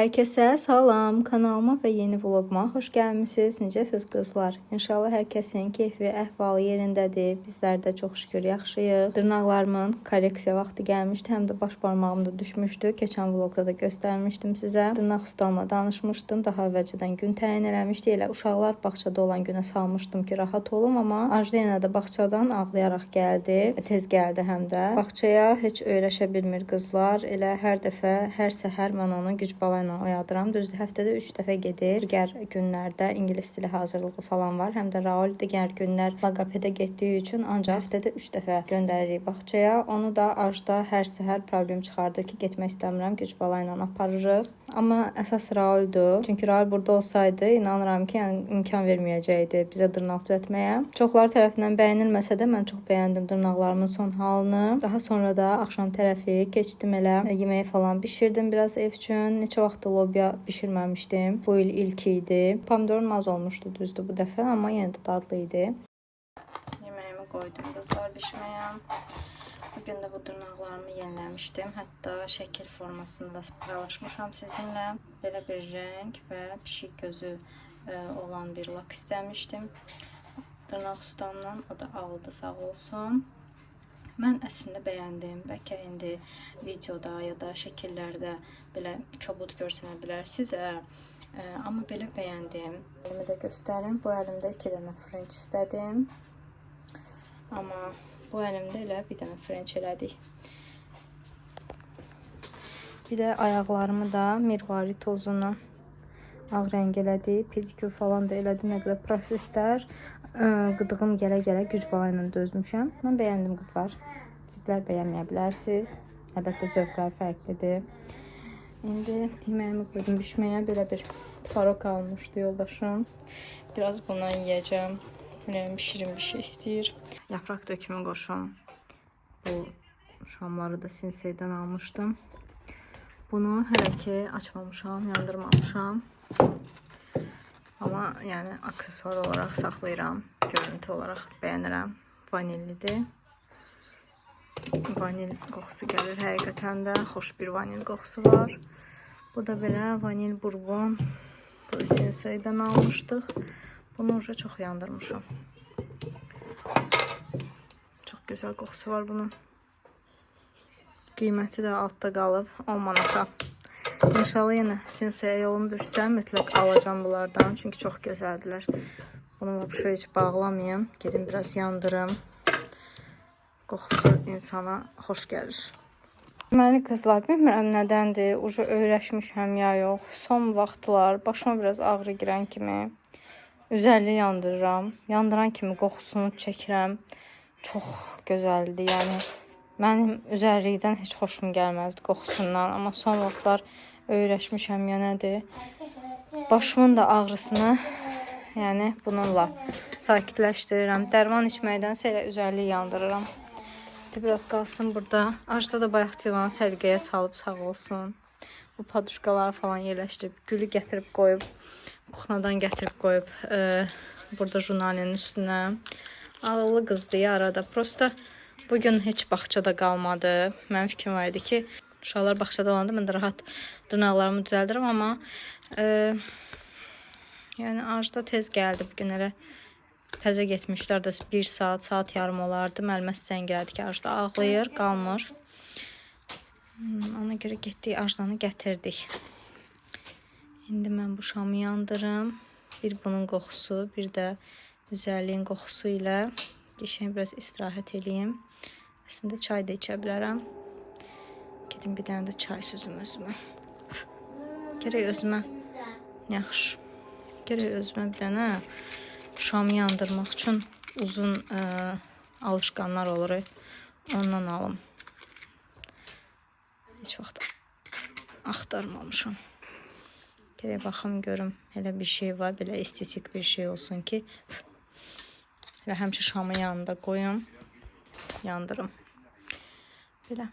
Herkese salam, kanalıma ve yeni vloguma hoş gəlmisiniz. Necəsiz qızlar? İnşallah hər kəsin keyfi, əhvalı yerindədir. Bizlər də çox şükür yaxşıyıq. Dırnaqlarımın korreksiya vaxtı gəlmişdi, həm də baş barmağım da düşmüşdü. Keçən vlogda da göstərmişdim sizə. Dırnaq ustamla danışmışdım. Daha əvvəlcədən gün təyin eləmişdi. Elə uşaqlar bağçada olan günə salmışdım ki, rahat olum, amma Ajda yenə də bağçadan ağlayaraq gəldi. Tez gəldi həm də. Bağçaya heç öyrəşə bilmir qızlar. Elə hər dəfə, hər səhər mən onu güc bala ilə oyadıram. Düzdür, həftədə 3 dəfə gedir. Digər günlərdə ingilis dili hazırlığı falan var. Həm də Raul digər günlər loqopedə getdiyi üçün ancaq həftədə 3 dəfə göndəririk bağçaya. Onu da Ajda hər səhər problem çıxardır ki, getmək istəmirəm, güc bala ilə aparırıq. Amma əsas Rauldur. Çünki Raul burada olsaydı, inanıram ki, yəni imkan verməyəcəkdi bizə dırnaq düzəltməyə. Çoxlar tərəfindən bəyənilməsə də mən çox bəyəndim dırnaqlarımın son halını. Daha sonra da axşam tərəfi keçdim elə yeməyi falan bişirdim biraz ev üçün. Neçə vaxtdır lobya bişirməmişdim. Bu il ilk idi. Pomidorum az olmuşdu düzdür bu dəfə, amma yenə də dadlı idi. Yeməyimi qoydum qızlar bişməyə. Bugün də bu dırnaqlarımı yeniləmişdim. Hətta şəkil formasında paylaşmışam sizinlə. Belə bir rəng və pişik gözü olan bir lak istəmişdim. Dırnaq ustamdan o da aldı, sağ olsun. Mən əslində bəyəndim. Bəlkə indi videoda ya da şəkillərdə belə kobud görsənə bilər sizə. Amma belə bəyəndim. Əlimi də göstərim. Bu əlimdə 2 dənə frenç istədim. Amma bu əlimdə elə bir dənə frenç elədik. Bir də ayaqlarımı da mirvari tozuna ağ rəng elədik. Pedikür falan da elədim. Nə qədər proseslər. Qıdığım gələ-gələ güc bala ilə dözmüşəm. Mən bəyəndim qızlar. Sizlər bəyənməyə bilərsiniz. Əlbəttə zövqlər fərqlidir. İndi yeməyimi qoydum bişməyə. Belə bir tvarok almışdı yoldaşım. Biraz bundan yiyəcəm. Ürəyim şirin bir şey istəyir. Yapraq dökümü qoşum. Bu şamları da Sinsey'dən almışdım. Bunu hələ ki açmamışam, yandırmamışam. Amma yəni aksesuar olaraq saxlayıram. Görüntü olaraq bəyənirəm. Vanillidir. Vanil qoxusu gəlir həqiqətən də. Xoş bir vanil qoxusu var. Bu da belə vanil bourbon. Bu Sinsey'dən almışdıq. Bunu уже çox yandırmışam. Çox gözəl qoxusu var bunun. Qiyməti də altda qalıb 10 manata. İnşallah yenə Sinsey'ə yolum düşsə mütləq alacağım bunlardan. Çünki çox gözəldilər. Bunu vəbşə heç bağlamayın. Gedim biraz yandırım. Qoxusu insana xoş gəlir. Deməli qızlar, bilmirəm nədəndir. Ucu öyrəşmişəm ya yox. Son vaxtlar başıma biraz ağrı girən kimi üzərli yandırıram. Yandıran kimi qoxusunu çəkirəm. Çox gözəldir. Yəni mənim üzərlikdən heç xoşum gəlməzdi qoxusundan. Amma son vaxtlar öyrəşmişəm ya nədir. Başımın da ağrısını yəni bununla sakitləşdirirəm. Dərman içməkdənsə elə üzərlik yandırıram. Biraz qalsın burada. Ajda da bayaq civanı səliqəyə salıb sağ olsun. Bu paduşkaları falan yerləşdirib, gülü gətirib qoyub, kuxnadan gətirib qoyub burada jurnalinin üstünə. Ağıllı qızdı ya arada. Prosta bugün heç bağçada qalmadı. Mənim fikrim var idi ki, uşaqlar bağçada olanda mən də rahat dırnaqlarımı düzəldirəm, amma yəni Ajda tez gəldi bugün elə. Təzə getmişlər də 1 saat, saat yarım olardı. Müəllimə zəng gəldi ki, Ajda ağlayır, qalmır. Ona görə getdik, Ajdanı gətirdik. İndi mən bu şamı yandırım. Bir bunun qoxusu, bir də üzərliyin qoxusu ilə qəşəng biraz istirahət edeyim. Əslində çay da içə bilərəm. Gedim bir dənə də çay süzüm özümə. Gərək özümə, yaxşı, gərək özümə bir dənə şamı yandırmaq üçün uzun alışqanlar olur. Ondan alım. Heç vaxt axtarmamışam. Gərək baxım görüm. Elə bir şey var. Belə estetik bir şey olsun ki elə həmişə şamı yanında qoyum. Yandırım. Belə.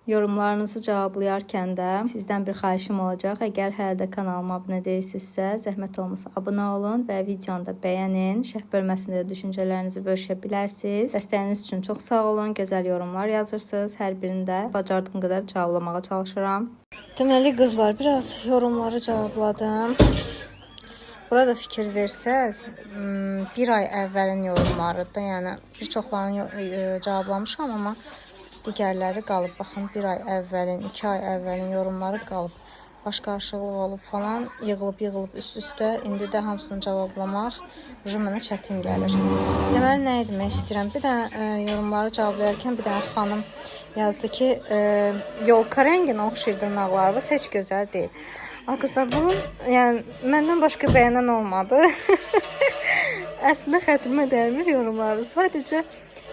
Yorumlarınızı cavablayarkən də sizdən bir xahişim olacaq. Əgər hələ də kanalıma abunə deyilsinizsə, zəhmət olmasa abunə olun və videonu da bəyənin. Şərh bölməsində düşüncələrinizi bölüşə bilərsiniz. Dəstəyiniz üçün çox sağ olun. Gözəl yorumlar yazırsınız. Hər birini də bacardığım qədər cavablamağa çalışıram. Deməli qızlar, biraz yorumları cavabladım. Burada fikir versəz, bir ay əvvəlin yorumlarıdır. Yəni bir çoxlarını cavablamışam, amma digərləri qalıb. Baxın, bir ay əvvəlin, 2 ay əvvəlin yorumları qalıb. Baş qarşılıq olub falan, yığılıb üst-üstə. İndi də hamısını cavablamaq mənə çətin gəlir. Deməli, nə etmək istəyirəm? Bir dənə yorumları cavablayarkən bir dənə xanım yazdı ki, yolka rənginə oxşayır dırnaqlarınız, heç gözəl deyil. Qızlar, bunun yəni məndən başqa bəyənən olmadı. Əslində xətrimə dəymir yorumları. Sadəcə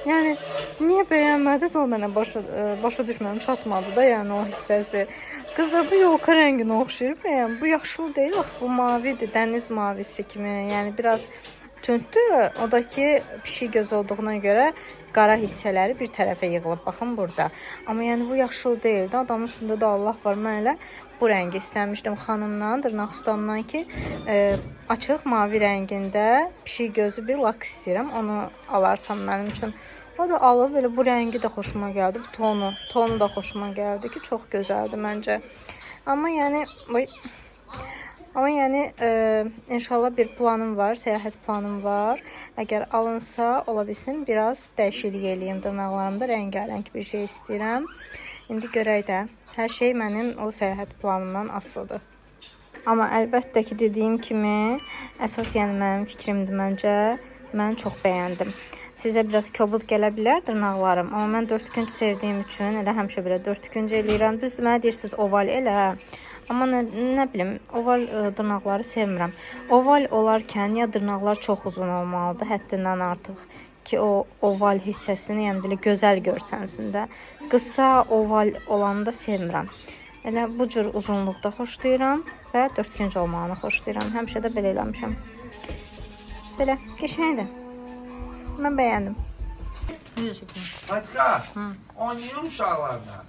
yəni niyə bəyənmədiniz, o mənə başa düşmədim, çatmadı da yəni o hissəsi. Qızlar, bu yolka rənginə oxşayır. Yəni bu yaşıl deyil, axı bu mavidir, dəniz mavisi kimi. Yəni biraz tündür. O da ki, pişik göz olduğuna görə qara hissələri bir tərəfə yığılıb. Baxın burada. Amma yəni bu yaşıl deyildi. Adamın üstündə də Allah var. Mən elə bu rəngi istəmişdim xanımdan, dırnaq ustamdan ki, açıq mavi rəngində pişik gözü bir lak istəyirəm. Onu alarsam mənim üçün. O da alıb, elə bu rəngi də xoşuma gəldi. Bu tonu da xoşuma gəldi ki, çox gözəldir məncə. Amma yəni inşallah bir planım var, səyahət planım var. Əgər alınsa, ola bilsin biraz dəyişiklik eləyim dırnaqlarımda, rəngarəng bir şey istəyirəm. İndi görək də, hər şey mənim o səyahət planımdan asılıdır. Amma əlbəttə ki, dediyim kimi, əsas yəni mənim fikrimdir məncə. Mən çox bəyəndim. Sizə biraz kobud gələ bilər dırnaqlarım. Amma mən dörtkünc sevdiyim üçün elə həmişə belə dörtkünc eləyirəm. Düzdür, mənə deyirsiniz oval elə. Amma nə bilim, oval dırnaqları sevmirəm. Oval olarkən ya dırnaqlar çox uzun olmalıdır, həddindən artıq ki, o oval hissəsini yəni belə gözəl görsənsin də. Qısa oval olanı da sevmirəm. Elə bu cür uzunluqda xoşlayıram və dörtkünc olmağını xoşlayıram. Həmişə də belə eləmişəm. Belə, qəşəngdir. Mən bəyəndim. Necə çəkəm? Açqa, oynayır uşaqlarla.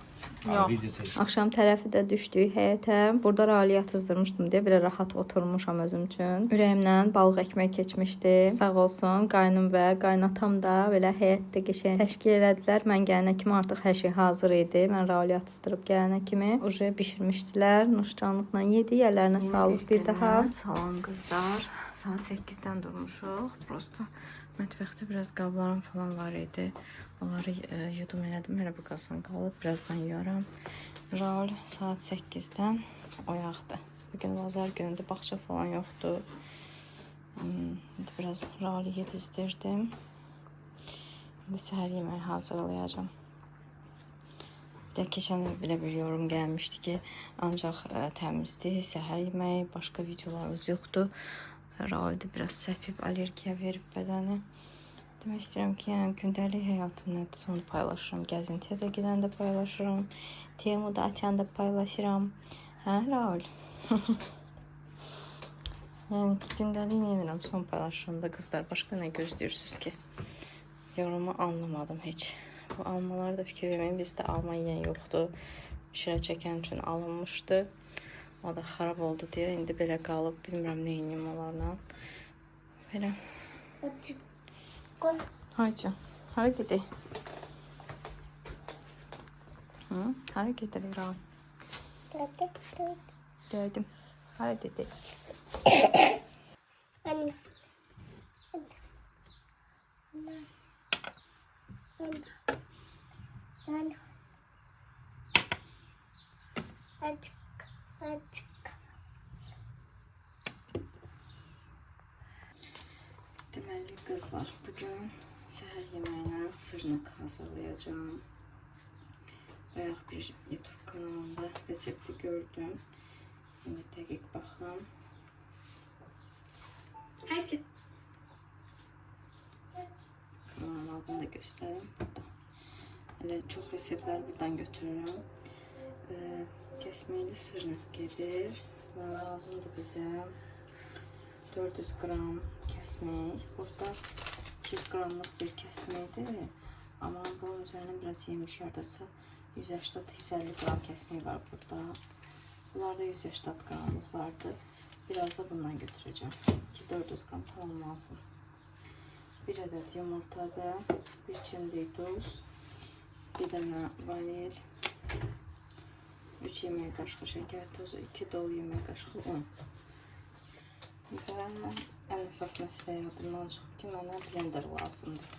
Yox. Axşam tərəfi də düşdük həyətə. Burada rali yatızdırmışdım deyə belə rahat oturmuşam özüm üçün. Ürəyimdən balıq ekmək keçmişdi. Sağ olsun qaynım və qaynatam da belə həyətdə qəşəng təşkil elədilər. Mən gələnə kimi artıq hər şey hazır idi. Mən rali yatızdırıb gələnə kimi uje bişirmişdilər. Nuşcanlıqla yedik. Əllərinə sağlıq bir daha. Salam qızlar. Saat 8-dən durmuşuq. Prosta mətbəxdə biraz qablarım falan var idi. Onları yudum elədim. Hələ bu qasan qalıb. Birazdan yiyorum. Raul saat 8-dən oyaqdır. Bugün bazar günüdür. Bağça falan yoxdur. Biraz Raul'u yedizdirdim. İndi səhər yeməyi hazırlayacağım. Bir də keçən il belə bir yorum gəlmişdi ki, ancaq təmizdir, səhər yeməyi, başqa videolarımız yoxdur. Raul'da biraz səpib, allergiya verib bədəni. Demək istəyirəm ki, yəni gündəlik həyatım nədir, onu paylaşıram. Gəzintiyə də gedəndə paylaşıram. Temuda açanda paylaşıram. Hə, Raul? Yəni ki, gündəlik neymirəm, son paylaşıram da qızlar. Başqa nə gözləyirsiniz ki? Yorumu anlamadım heç. Bu almaları da fikir verməyin. Bizdə alma yeyən yoxdur. Şirə çəkən üçün alınmışdı. O da xarab oldu deyə indi belə qalıb. Bilmirəm nə edeyim onlarla. Belə. Haydi, hara gedək? Hara gedək, Raul? Gəldim. Hara gedək? Deməli qızlar, bugün səhər yeməyinə sırnıq hazırlayacağım. Bayaq bir YouTube kanalında resepti gördüm. İndi dəqiq baxım. Kanalın adını da göstərim burada. Elə çox reseptlər buradan götürürəm. Kəsməyli sırnıq gedir. Lazımdır bizə 400 qram kəsmək. Burada 200 qramlıq bir kəsməkdir. Amma bunun üzərinə biraz yemiş yardasa 180-150 qram kəsmək var burada. Bunlar da 180 qramlıqlardır. Biraz da bundan götüreceğim. 200-400 qram tamam lazım. Bir adet yumurtadır. Bir çimdik tuz. Bir dənə vanil. 3 yemək qaşığı şeker tozu. 2 dolu yemək qaşığı un. Və ən əsas məsələ yadımdan çıxıb ki, mənə blender lazımdır.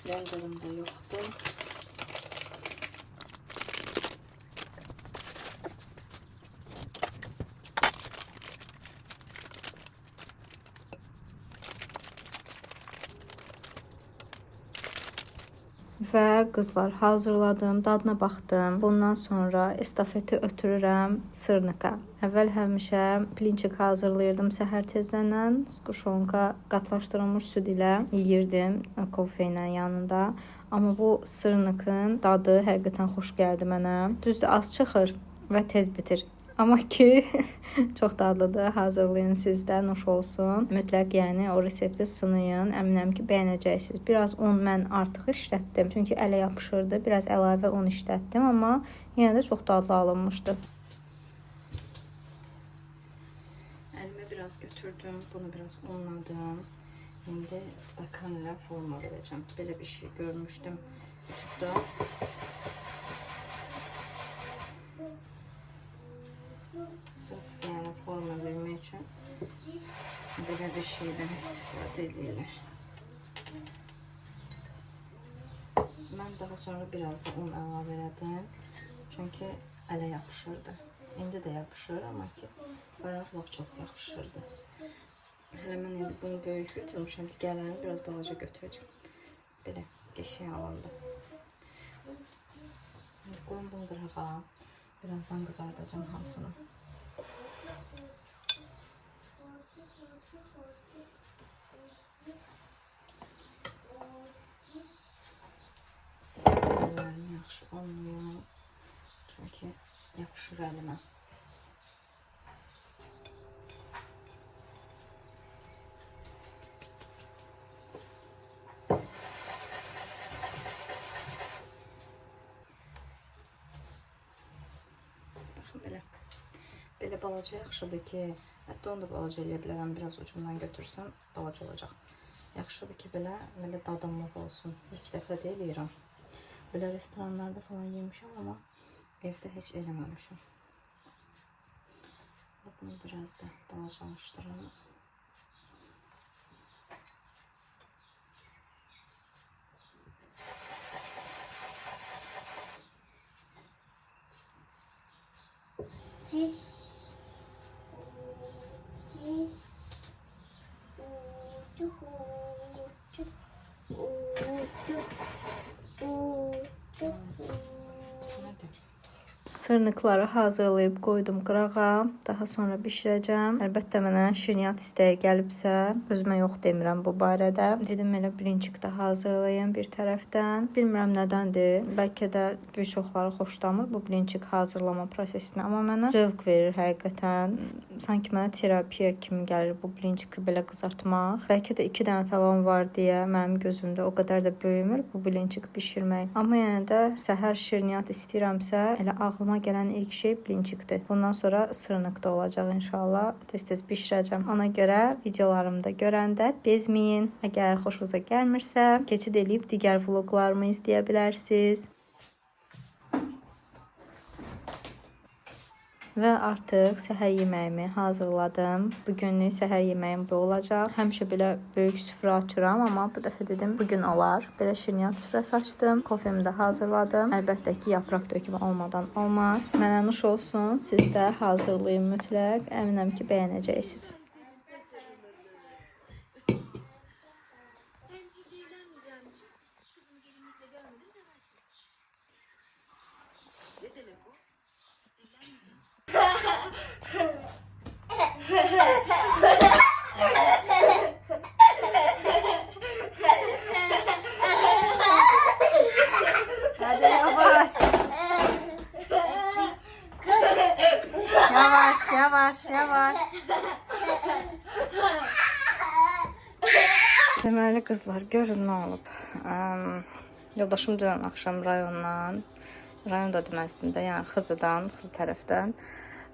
Blenderim də yoxdur. Və qızlar hazırladım, dadına baxdım. Bundan sonra estafeti ötürürəm sırnika. Əvvəl həmişə plinçik hazırlayırdım səhər tezdən. Skuşonka qatlaşdırılmış süd ilə yeyirdim kofe ilə yanında. Amma bu sırnikin dadı həqiqətən xoş gəldi mənə. Düzdür, az çıxır və tez bitir. Amma ki çox dadlıdır. Hazırlayın siz də, nuş olsun. Mütləq yəni o resepti sınayın. Əminəm ki, bəyənəcəksiniz. Biraz un mən artıq işlətdim. Çünki ələ yapışırdı. Biraz əlavə un işlətdim, amma yenə də çox dadlı alınmışdı. Əlimə biraz götürdüm. Bunu biraz unladım. İndi stakan ilə forma verəcəm. Belə bir şey görmüşdüm YouTube'da. Sırf yani forma vermək üçün belə bir şeydən istifadə edirlər. Mən daha sonra biraz da un əlavə elədim. Çünki ələ yapışırdı. İndi də yapışır, amma ki bayaq lap çox yapışırdı. Hələ mən indi bunu böyük götürmüşəm. Digərlərini biraz balaca götürəcəm. Belə qəşəng alındı. Qoyun bunu qırağa. Birazdan kızartacağım hamısını. Ellerim yaxşı olmuyor. Çünkü yapışır elime. Belə balaca yaxşıdır ki, hətta onu da balaca eləyə bilərəm. Biraz ucundan götürsəm balaca olacaq. Yaxşıdır ki, belə dadımlıq olsun. İlk dəfə də eləyirəm. Belə restoranlarda falan yemişəm, amma evdə heç eləməmişəm. Bunu biraz da balacalaşdıralım. Sırnıkları hazırlayıb qoydum qırağa. Daha sonra bişirəcəm. Əlbəttə mənə şirniyyat istəyi gəlibsə, özümə yox demirəm bu barədə. Dedim elə blinçik də hazırlayım bir tərəfdən. Bilmirəm nədəndir. Bəlkə də bir çoxları xoşlamır bu blinçik hazırlama prosesini, amma mənə zövq verir həqiqətən. Sanki mənə terapiya kimi gəlir bu blinçiki belə qızartmaq. Bəlkə də 2 dənə tavam var deyə mənim gözümdə o qədər də böyümür bu blinçik bişirmək. Amma yenə də səhər şirniyyat istəyirəmsə, elə ağlıma gələn ilk şey blinçikdir. Bundan sonra sırnıq da olacaq inşallah. Tez-tez bişirəcəm. Ona görə videolarımda görəndə bezməyin. Əgər xoşunuza gəlmirsə, keçid edib digər vloqlarımı izləyə bilərsiniz. Və artıq səhər yeməyimi hazırladım. Bugünlük səhər yeməyim bu olacaq. Həmişə belə böyük süfrə açıram, amma bu dəfə dedim bugün olar. Belə şirniyyat süfrəsi açdım. Kofemi də hazırladım. Əlbəttə ki, yapraq dökümü olmadan olmaz. Mənə nuş olsun. Siz də hazırlayın mütləq. Əminəm ki, bəyənəcəksiniz. Hadi yavaş. Yavaş. Deməli qızlar, görün nə olub. Yoldaşım dünən axşam rayondan Rayon da deməzdim də, yəni Xızıdan, Xızı tərəfdən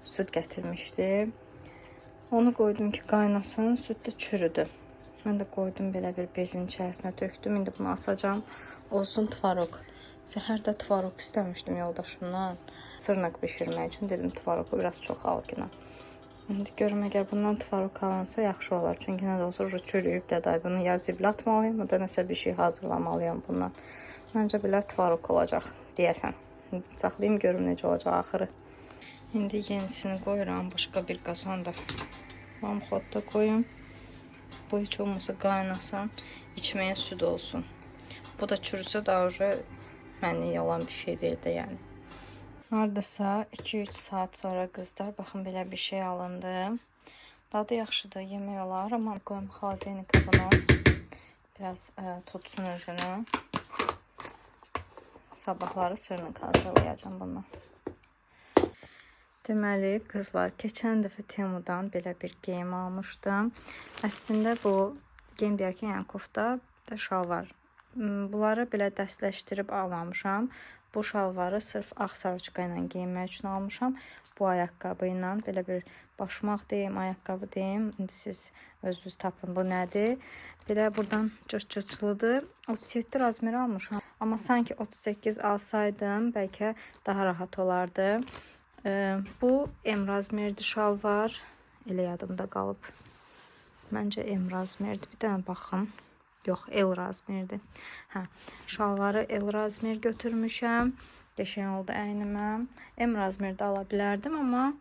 süd gətirmişdi. Onu qoydum ki, qaynasın, süd də çürüdü. Mən də qoydum belə bir bezin içərisinə tökdüm. İndi bunu asacağım. Olsun tvaroq. Səhər də tvaroq istəmişdim yoldaşımdan. Sırnaq bişirmək üçün dedim tvaroqu biraz çox al günə. İndi görüm əgər bundan tvaroq alınsa yaxşı olar. Çünki nə də olsa çürüyüb də day bunu ya ziblə atmalıyım, ya da nəsə bir şey hazırlamalıyam bundan. Məncə belə tvaroq olacaq deyəsən. Saxlayayım görüm necə olacaq axırı. İndi yenisini qoyuram. Başqa bir qazan da mamxotda qoyum. Bu heç olmasa qaynasın, içməyə süd olsun. Bu da çürüsə daha mənlik olan bir şey deyil də yəni. Hardasa 2-3 saat sonra qızlar, baxın belə bir şey alındı. Dadı yaxşıdır, yemək olar, amma qoyum xaladenikə bunu. Biraz tutsun özünü. Sabahları sırnıq hazırlayacağım bundan. Deməli, qızlar, keçən dəfə Temudan belə bir geyim almışdım. Əslində bu geyim deyərkən, yəni kofta və şalvar. Bunları belə dəstləşdirib almamışam. Bu şalvarı sırf ağ sarıçqa ilə geyinmək üçün almışam. Bu ayaqqabı ilə belə bir başmaq deyim, ayaqqabı deyim. İndi siz özünüz tapın bu nədir. Belə buradan cırt-cırtlıdır. 37 razmeri almışam. Amma sanki 38 alsaydım bəlkə daha rahat olardı. Bu M razmerdi şalvar. Elə yadımda qalıb. Məncə M razmerdi. Bir dənə baxım. Yox, L razmerdi. Hə, şalvarı L razmer götürmüşəm. Qəşəng oldu əynimə. M razmerdə ala bilərdim, amma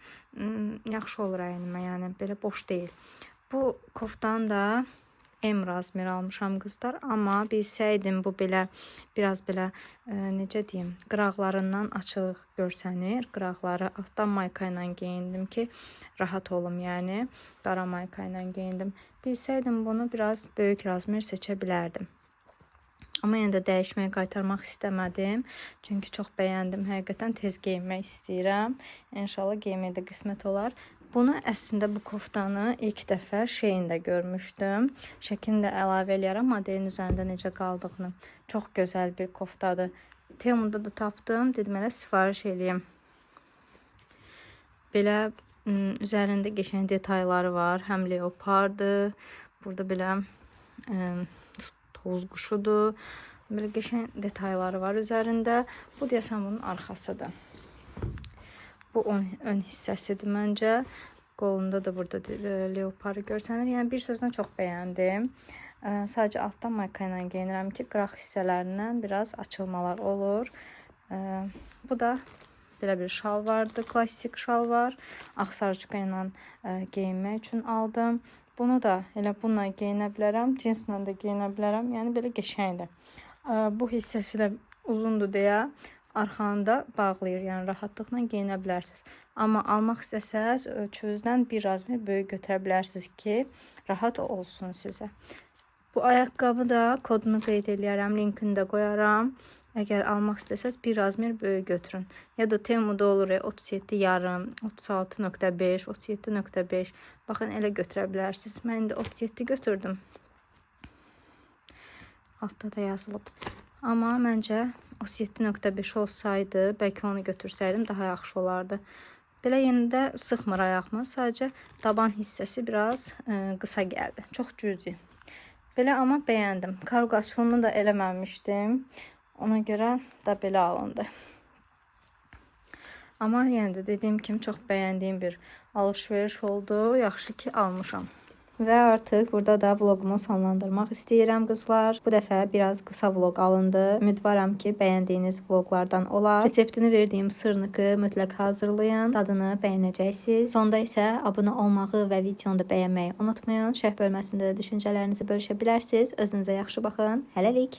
yaxşı olur əynimə, yəni belə boş deyil. Bu koftan da M razmer almışam qızlar, amma bilsəydim bu belə biraz belə necə deyim, qıraqlarından açıq görsənir. Qıraqları altdan mayka ilə geyindim ki, rahat olum, yəni qara mayka ilə geyindim. Bilsəydim bunu biraz böyük razmer seçə bilərdim. Amma yenə də dəyişməyə qaytarmaq istəmədim. Çünki çox bəyəndim. Həqiqətən tez geyinmək istəyirəm. İnşallah geyinməyə də qismət olar. Bunu əslində bu koftanı ilk dəfə şeyində görmüşdüm. Şəklini də əlavə eləyərəm modelin üzərində necə qaldığını. Çox gözəl bir koftadır. Temuda da tapdım. Dedim elə sifariş eləyim. Belə üzərində qəşəng detayları var. Həm leopardır. Burada belə toz quşudur. Belə qəşəng detayları var üzərində. Bu deyəsən bunun arxasıdır. Bu ön hissəsidir məncə. Qolunda da burada leoparı görsənir. Yəni bir sözlə çox bəyəndim. Sadəcə altdan mayka ilə geyinirəm ki, qıraq hissələrindən biraz açılmalar olur. Bu da belə bir şalvardır. Klassik şalvar. Ağ sarıçqa ilə geyinmək üçün aldım. Bunu da elə bununla geyinə bilərəm. Cinslə də geyinə bilərəm. Yəni belə qəşəngdir. Bu hissəsi də uzundur deyə arxanı da bağlayır. Yəni rahatlıqla geyinə bilərsiniz. Amma almaq istəsəz ölçünüzdən bir razmer böyük götürə bilərsiniz ki, rahat olsun sizə. Bu ayaqqabı da kodunu qeyd edərəm, linkini də qoyaram. Əgər almaq istəsəz bir razmer böyük götürün. Ya da Temuda olur 37 yarım, 36.5, 37.5. Baxın elə götürə bilərsiniz. Mən indi 37 götürdüm. Altda da yazılıb. Amma məncə 37.5 olsaydı, bəlkə onu götürsəydim daha yaxşı olardı. Belə yenə də sıxmır ayağımı. Sadəcə taban hissəsi biraz qısa gəldi. Çox cüzi. Belə amma bəyəndim. Kargo açılımını da eləməmişdim. Ona görə də belə alındı. Amma yenə də dediyim kimi çox bəyəndiyim bir alış-veriş oldu. Yaxşı ki almışam. Və artıq burada da vlogumu sonlandırmaq istəyirəm qızlar. Bu dəfə biraz qısa vlog alındı. Ümidvaram ki, bəyəndiyiniz vloqlardan olar. Reseptini verdiyim sırnıqı mütləq hazırlayın. Dadını bəyənəcəksiniz. Sonda isə abunə olmağı və videonu da bəyənməyi unutmayın. Şərh bölməsində də düşüncələrinizi bölüşə bilərsiniz. Özünüzə yaxşı baxın. Hələlik.